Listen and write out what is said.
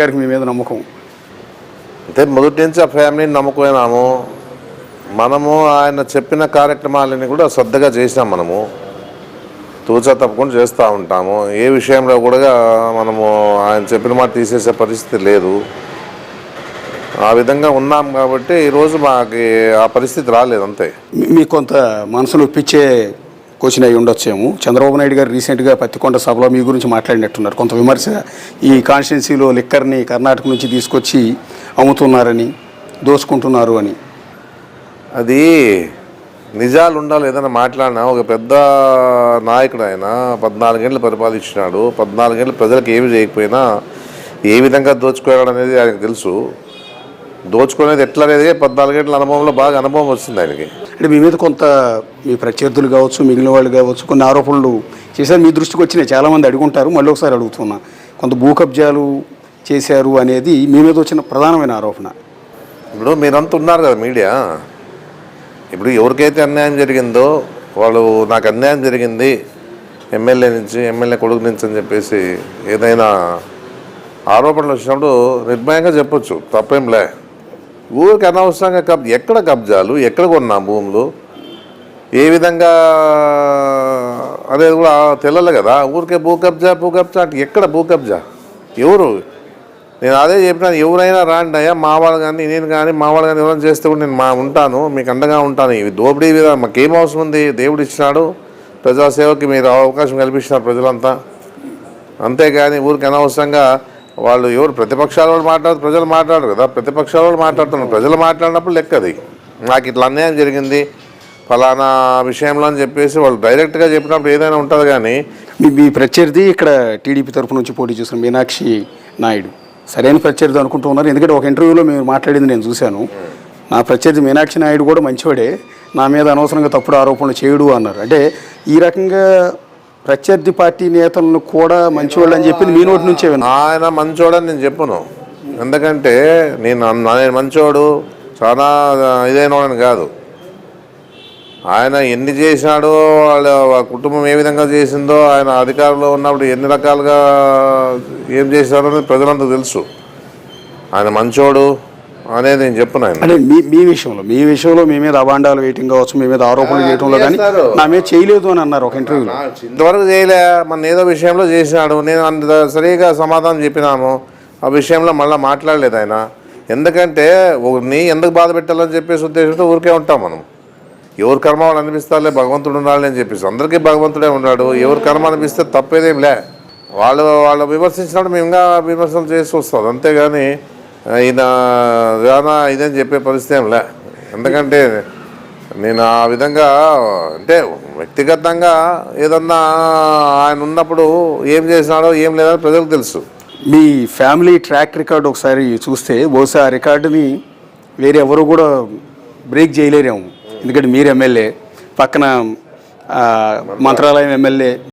గారికి మీ మీద నమ్మకం అంటే మొదటి నుంచి ఆ ఫ్యామిలీని నమ్ముకున్నాము. మనము ఆయన చెప్పిన కార్యక్రమాలని కూడా శ్రద్ధగా చేసినాం. మనము తూచా తప్పకుండా చేస్తూ ఉంటాము. ఏ విషయంలో కూడా మనము ఆయన చెప్పిన మాట తీసేసే పరిస్థితి లేదు. ఆ విధంగా ఉన్నాం కాబట్టి ఈరోజు మాకు ఆ పరిస్థితి రాలేదు. అంతే. మీకు కొంత మనసులో పిచ్చే క్వశ్చన్ అయి ఉండొచ్చేమో. చంద్రబాబు నాయుడు గారు రీసెంట్గా పత్తికొండ సభలో మీ గురించి మాట్లాడినట్టున్నారు. కొంత విమర్శ, ఈ కాన్స్టిట్యున్సీలో లిక్కర్ని కర్ణాటక నుంచి తీసుకొచ్చి అమ్ముతున్నారని, దోచుకుంటున్నారు అని. అది నిజాలు ఉండాలి. ఏదైనా మాట్లాడినా ఒక పెద్ద నాయకుడు ఆయన 14 ఏళ్ళు పరిపాలించినాడు. 14 ఏళ్ళు ప్రజలకు ఏమి చేయకపోయినా ఏ విధంగా దోచుకోవడం అనేది ఆయనకు తెలుసు. దోచుకునేది ఎట్లా అనేది 14 ఏళ్ళ అనుభవంలో బాగా అనుభవం వచ్చింది ఆయనకి. అంటే మీ మీద కొంత మీ ప్రత్యర్థులు కావచ్చు, మిగిలిన వాళ్ళు కావచ్చు, కొన్ని ఆరోపణలు చేశారు. మీ దృష్టికి వచ్చినాయి, చాలామంది అడుగుంటారు. మళ్ళీ ఒకసారి అడుగుతున్నా, కొంత భూ కబ్జాలు చేశారు అనేది మీ మీద వచ్చిన ప్రధానమైన ఆరోపణ. ఇప్పుడు మీరంతా ఉన్నారు కదా మీడియా. ఇప్పుడు ఎవరికైతే అన్యాయం జరిగిందో వాళ్ళు నాకు అన్యాయం జరిగింది ఎమ్మెల్యే కొడుకు నుంచి అని చెప్పేసి ఏదైనా ఆరోపణలు వచ్చినప్పుడు నిర్భయంగా చెప్పొచ్చు, తప్పేంలే. ఊరికి అనవసరంగా ఎక్కడ కబ్జాలు, ఎక్కడ కొన్నాం భూములు, ఏ విధంగా అనేది కూడా తెలియదు కదా. ఊరికే భూ కబ్జా అంటే ఎక్కడ భూ కబ్జా, ఎవరు? నేను అదే చెప్పినాను, ఎవరైనా రాండి అయ్యా, మావాళ్ళు కానీ నేను కానీ మావాళ్ళు కానీ ఎవరైనా చేస్తే కూడా నేను ఉంటాను, మీకు అండగా ఉంటాను. ఇవి దోపిడీ విధానం మాకేం అవసరం ఉంది? దేవుడు ఇచ్చినాడు, ప్రజాసేవకి మీరు అవకాశం కల్పించినారు ప్రజలంతా. అంతేగాని ఊరికి అనవసరంగా వాళ్ళు ఎవరు ప్రతిపక్షాల వాళ్ళు మాట్లాడుతూ ప్రజలు మాట్లాడరు కదా. ప్రతిపక్షాల వాళ్ళు మాట్లాడుతున్నారు, ప్రజలు మాట్లాడినప్పుడు లెక్కది. నాకు ఇట్లా అన్యాయం జరిగింది ఫలానా విషయంలో అని చెప్పేసి వాళ్ళు డైరెక్ట్గా చెప్పినప్పుడు ఏదైనా ఉంటుంది. కానీ మీ ప్రత్యర్థి ఇక్కడ టీడీపీ తరఫు నుంచి పోటీ చేస్తున్న మీనాక్షి నాయుడు సరైన ప్రత్యర్థి అనుకుంటూ ఉన్నారు. ఎందుకంటే ఒక ఇంటర్వ్యూలో మీరు మాట్లాడింది నేను చూశాను. నా ప్రత్యర్థి మీనాక్షి నాయుడు కూడా మంచివాడే, నా మీద అనవసరంగా తప్పుడు ఆరోపణలు చేయడు అన్నారు. అంటే ఈ రకంగా ప్రత్యర్థి పార్టీ నేతలను కూడా మంచివాళ్ళు అని చెప్పి మీ నోటి నుంచే విన్నాను. ఆయన మంచోడని నేను చెప్పను. ఎందుకంటే నేను మంచోడు చాలా ఇదైన కాదు. ఆయన ఎన్ని చేసినాడో, వాళ్ళ కుటుంబం ఏ విధంగా చేసిందో, ఆయన అధికారంలో ఉన్నప్పుడు ఎన్ని రకాలుగా ఏం చేశారో అనేది ప్రజలంతా తెలుసు. ఆయన మంచోడు అనేది నేను చెప్పను. ఆయన అంటే మీ విషయంలో మీ మీద అభాండాలు వేయటం కావచ్చు, మీ మీద ఆరోపణలు చేయడంలో కానీ నా మీద చేయలేదు అని అన్నారు ఒక ఇంటర్వ్యూలో. ఇంతవరకు చేయలే, మన ఏదో విషయంలో చేసినాడు, నేను అంత సరిగా సమాధానం చెప్పినాను. ఆ విషయంలో మళ్ళీ మాట్లాడలేదు ఆయన. ఎందుకంటే నీ ఎందుకు బాధ పెట్టాలని చెప్పేసి ఉద్దేశంతో ఊరికే ఉంటాం మనం. ఎవరి కర్మ వాళ్ళు అనిపిస్తారులే, భగవంతుడు ఉండాలి అని చెప్పేసి అందరికీ భగవంతుడే ఉన్నాడు. ఎవరి కర్మ అనిపిస్తే తప్పేదేం లే. వాళ్ళు విమర్శించినప్పుడు మేము ఇంకా విమర్శలు చేసి వస్తాం. అంతేగాని ఈయన ఇదని చెప్పే పరిస్థితి ఏం లే. ఎందుకంటే నేను ఆ విధంగా అంటే వ్యక్తిగతంగా ఏదన్నా ఆయన ఉన్నప్పుడు ఏం చేసినాడో ఏం లేదని ప్రజలకు తెలుసు. మీ ఫ్యామిలీ ట్రాక్ రికార్డు ఒకసారి చూస్తే బహుశా ఆ రికార్డుని వేరే ఎవరు కూడా బ్రేక్ చేయలేరేమో. ఎందుకంటే మీరు ఎమ్మెల్యే, పక్కన మంత్రాలయం ఎమ్మెల్యే,